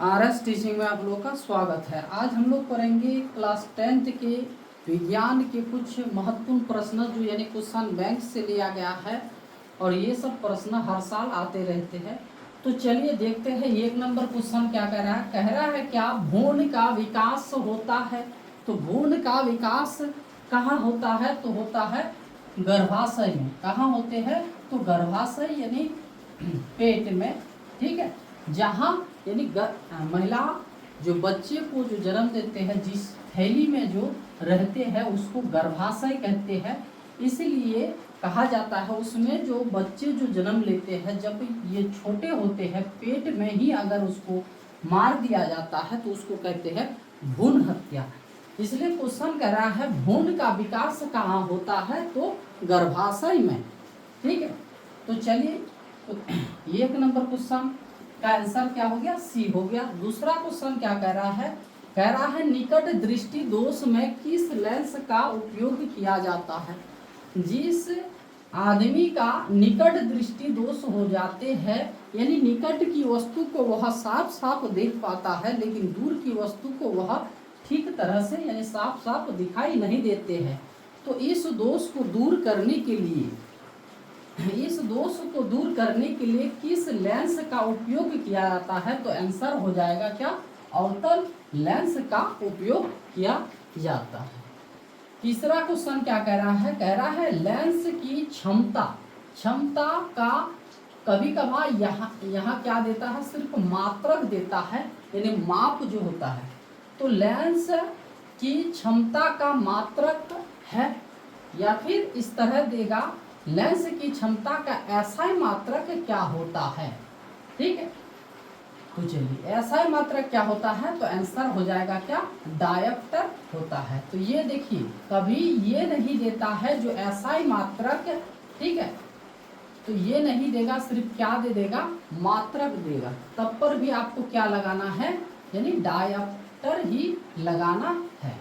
RS teaching में आप लोगों का स्वागत है। आज हम लोग करेंगे क्लास 10th के विज्ञान के कुछ महत्वपूर्ण प्रश्न जो यानी क्वेश्चन बैंक से लिया गया है और ये सब प्रश्न हर साल आते रहते हैं। तो चलिए देखते हैं 1 नंबर क्वेश्चन क्या कह रहा है। कह रहा है क्या भ्रूण का विकास होता है। तो भ्रूण का विकास कहाँ होता है, तो होता है गर्भाशय में। कहाँ होते हैं, तो गर्भाशय यानी पेट में, ठीक है। जहाँ यानी महिला जो बच्चे को जो जन्म देते हैं, जिस थैली में जो रहते हैं उसको गर्भाशय कहते हैं। इसलिए कहा जाता है उसमें जो बच्चे जो जन्म लेते हैं, जब ये छोटे होते हैं पेट में ही अगर उसको मार दिया जाता है तो उसको कहते हैं भ्रूण हत्या। इसलिए क्वेश्चन कह रहा है भ्रूण का विकास कहाँ होता है, तो गर्भाशय में, ठीक है। तो चलिए, तो 1 नंबर क्वेश्चन का आंसर क्या हो गया, सी हो गया। दूसरा क्वेश्चन क्या कह रहा है, कह रहा है निकट दृष्टि दोष में किस लेंस का उपयोग किया जाता है। जिस आदमी का निकट दृष्टि दोष हो जाते हैं, यानी निकट की वस्तु को वह साफ साफ देख पाता है लेकिन दूर की वस्तु को वह ठीक तरह से यानी साफ साफ दिखाई नहीं देते हैं, तो इस दोष को दूर करने के लिए किस लेंस का उपयोग किया जाता है, तो आंसर हो जाएगा क्या, अवतल लेंस का उपयोग किया जाता है। तीसरा क्वेश्चन क्या कह रहा है, कह रहा है लेंस की क्षमता का कभी कभार यहाँ क्या देता है, सिर्फ मात्रक देता है यानी माप जो होता है। तो लेंस की क्षमता का मात्रक है, या फिर इस तरह देगा लेंस की क्षमता का एसआई मात्रक क्या होता है, ठीक है। तो चलिए एसआई मात्रक क्या होता है, तो आंसर हो जाएगा क्या, डायप्टर होता है। तो ये देखिए कभी ये नहीं देता है जो एसआई मात्रक, ठीक है। तो ये नहीं देगा, सिर्फ क्या दे देगा, मात्रक देगा। तब पर भी आपको क्या लगाना है, यानी डायप्टर ही लगाना है।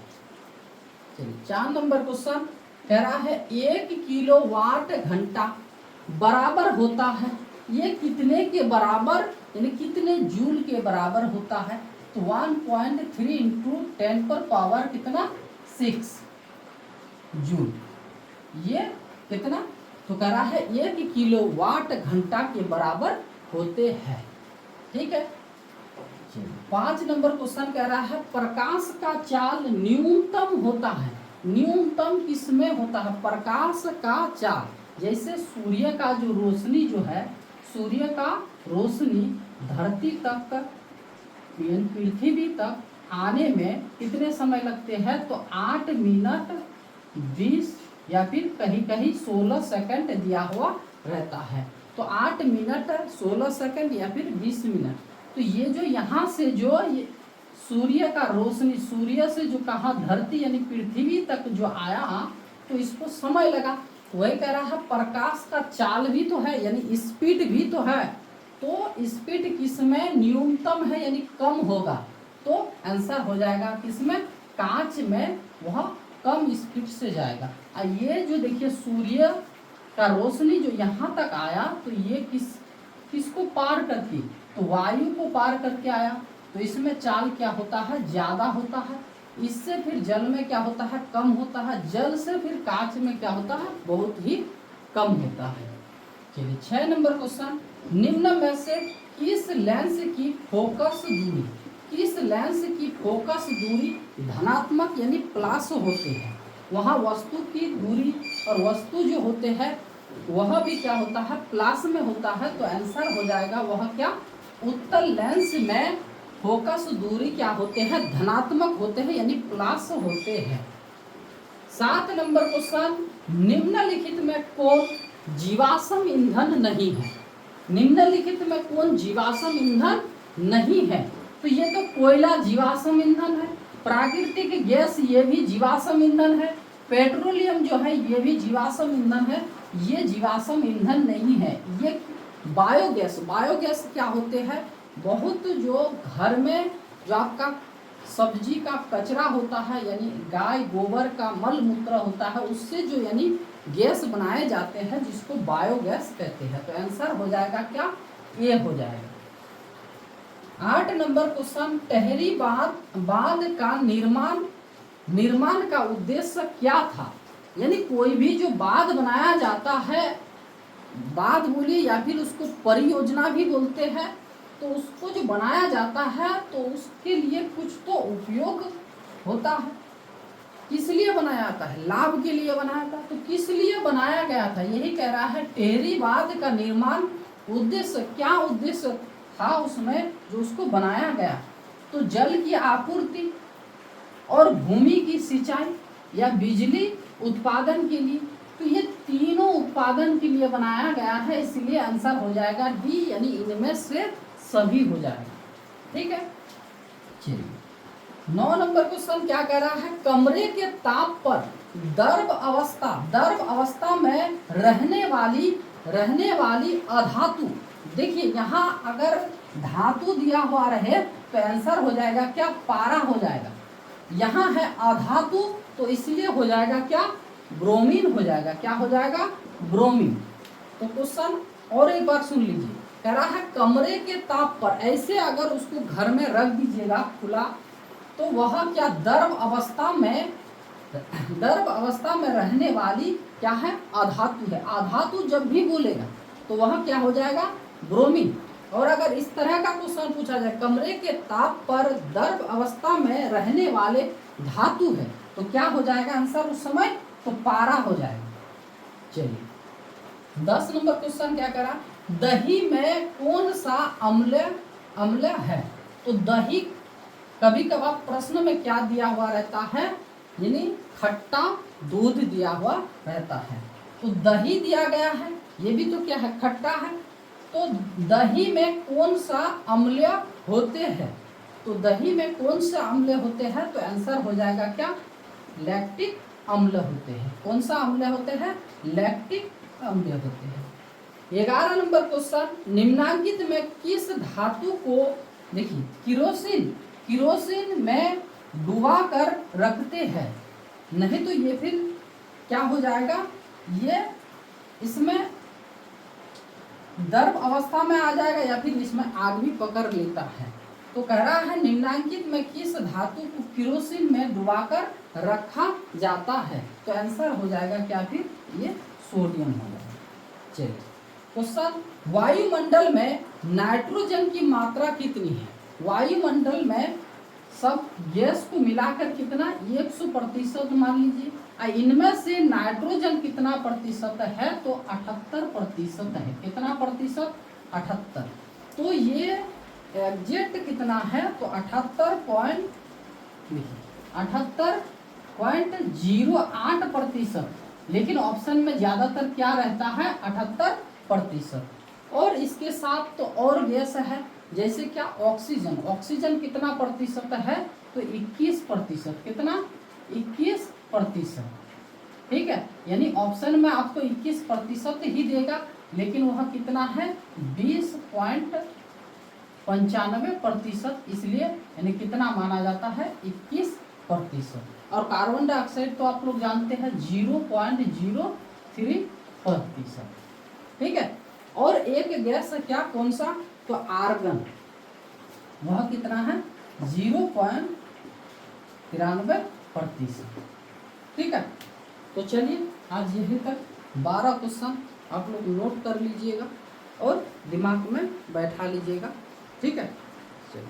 चलिए 4 नंबर क्वेश्चन कह रहा है 1 किलोवाट घंटा बराबर होता है, ये कितने के बराबर यानी कितने जूल के बराबर होता है, तो 1.3 इंटू 10 पर पावर कितना 6 जूल। ये कितना, तो कह रहा है 1 किलोवाट घंटा के बराबर होते हैं, ठीक है। 5 नंबर क्वेश्चन कह रहा है प्रकाश का चाल न्यूनतम होता है, न्यूनतम किसमें होता है, प्रकाश का चाल। जैसे सूर्य का जो रोशनी जो है, सूर्य का रोशनी धरती तक पृथ्वी तक आने में कितने समय लगते हैं, तो 8 मिनट 20 या फिर कहीं कहीं 16 सेकंड दिया हुआ रहता है। तो 8 मिनट 16 सेकंड या फिर 20 मिनट। तो ये जो यहाँ से जो ये सूर्य का रोशनी सूर्य से जो कहा धरती यानी पृथ्वी तक जो आया, तो इसको समय लगा। वही कह रहा है प्रकाश का चाल भी तो है यानी स्पीड भी तो है, तो स्पीड किसमें न्यूनतम है यानी कम होगा, तो आंसर हो जाएगा किसमें, कांच में वह कम स्पीड से जाएगा। और ये जो देखिए सूर्य का रोशनी जो यहाँ तक आया, तो ये किसको पार करके, तो वायु को पार करके आया, तो इसमें चाल क्या होता है, ज्यादा होता है। इससे फिर जल में क्या होता है, कम होता है। जल से फिर कांच में क्या होता है, बहुत ही कम होता है। चलिए 6 नंबर क्वेश्चन, निम्न में से किस लेंस की फोकस दूरी धनात्मक यानी प्लस होते हैं। वहाँ वस्तु की दूरी और वस्तु जो होते हैं वह भी क्या होता है, प्लस में होता है। तो आंसर हो जाएगा वह क्या, उत्तल लेंस में फोकस दूरी क्या होते हैं, धनात्मक होते हैं यानी प्लस होते हैं। 7 नंबर क्वेश्चन, निम्नलिखित में कौन जीवाश्म ईंधन नहीं है, निम्नलिखित में कौन जीवाश्म ईंधन नहीं है, तो ये तो कोयला जीवाश्म ईंधन है, प्राकृतिक गैस ये भी जीवाश्म ईंधन है, पेट्रोलियम जो है ये भी जीवाश्म ईंधन है, ये जीवाश्म ईंधन नहीं है। ये बायोगैस क्या होते हैं, बहुत जो घर में जो आपका सब्जी का कचरा होता है यानी गाय गोबर का मल मूत्र होता है, उससे जो यानी गैस बनाए जाते हैं जिसको बायोगैस कहते हैं। तो आंसर हो जाएगा क्या, ए हो जाएगा। 8 नंबर क्वेश्चन, टहरी बांध का निर्माण का उद्देश्य क्या था। यानी कोई भी जो बांध बनाया जाता है, बांध बोलिए या फिर उसको परियोजना भी बोलते हैं, तो उसको जो बनाया जाता है तो उसके लिए कुछ तो उपयोग होता है। किस लिए बनाया जाता है? लाभ के लिए बनाया था। तो किस लिए बनाया गया था, यही कह रहा है। टेहरी बांध का निर्माण उद्देश्य, क्या उद्देश्य था उसमें जो उसको बनाया गया? तो जल की आपूर्ति और भूमि की सिंचाई या बिजली उत्पादन के लिए। तो ये तीनों उत्पादन के लिए बनाया गया है, इसलिए आंसर हो जाएगा डी, यानी इनमें से सभी हो जाएगा। ठीक है, चलिए 9 नंबर क्वेश्चन क्या कह रहा है, कमरे के ताप पर द्रव अवस्था में रहने वाली अधातु। देखिए यहाँ अगर धातु दिया हुआ रहे तो आंसर हो जाएगा क्या, पारा हो जाएगा। यहाँ है अधातु तो इसलिए हो जाएगा क्या, ब्रोमीन हो जाएगा। क्या हो जाएगा, ब्रोमीन। तो क्वेश्चन और एक बार सुन लीजिए, कह रहा है कमरे के ताप पर, ऐसे अगर उसको घर में रख दीजिएगा खुला, तो वह क्या द्रव अवस्था में रहने वाली क्या है, अधातु है। अधातु जब भी बोलेगा तो वह क्या हो जाएगा, ब्रोमीन। और अगर इस तरह का क्वेश्चन पूछा जाए, कमरे के ताप पर द्रव अवस्था में रहने वाले धातु है, तो क्या हो जाएगा आंसर उस समय, तो पारा हो जाएगा। चलिए 10 नंबर क्वेश्चन क्या करा, दही में कौन सा अम्ल है। तो दही कभी कभार प्रश्न में क्या दिया हुआ रहता है, यानी खट्टा दूध दिया हुआ रहता है। तो दही दिया गया है, ये भी तो क्या है, खट्टा है। तो दही में कौन सा अम्ल होते हैं, तो दही में कौन सा अम्ल होते हैं, तो आंसर हो जाएगा क्या, लैक्टिक अम्ल होते हैं। कौन सा अम्ल होते हैं, लैक्टिक अम्ल होते हैं। 11 नंबर क्वेश्चन, निम्नांकित में किस धातु को, देखिए किरोसिन में डुबा कर रखते हैं। नहीं तो ये फिर क्या हो जाएगा, ये इसमें द्रव अवस्था में आ जाएगा या फिर इसमें आग भी पकड़ लेता है। तो कह रहा है निम्नांकित में किस धातु को किरोसिन में डुबाकर रखा जाता है, तो आंसर हो जाएगा क्या, फिर ये सोडियम हो जाएगा। चलिए क्वेश्चन, वायुमंडल में नाइट्रोजन की मात्रा कितनी है। वायुमंडल में सब गैस को मिलाकर कितना, 100% मान लीजिए। इनमें से नाइट्रोजन कितना प्रतिशत है, तो 78% है। कितना प्रतिशत, 78। तो ये एग्जैक्ट कितना है, तो 78.08%। लेकिन ऑप्शन में ज्यादातर क्या रहता है, 78%। और इसके साथ तो और गैस है, जैसे क्या, ऑक्सीजन कितना प्रतिशत है, तो 21%। कितना, 21%। ठीक है, यानी ऑप्शन में आपको 21% ही देगा, लेकिन वह कितना है, 20.95%। इसलिए यानी कितना माना जाता है, 21%। और कार्बन डाइऑक्साइड तो आप लोग जानते हैं 0.03%। ठीक है, और एक गैस क्या, कौन सा, तो आर्गन, वह कितना है, 0.93%। ठीक है, तो चलिए आज यहीं तक 12 क्वेश्चन आप लोग नोट कर लीजिएगा और दिमाग में बैठा लीजिएगा। ठीक है, चलिए।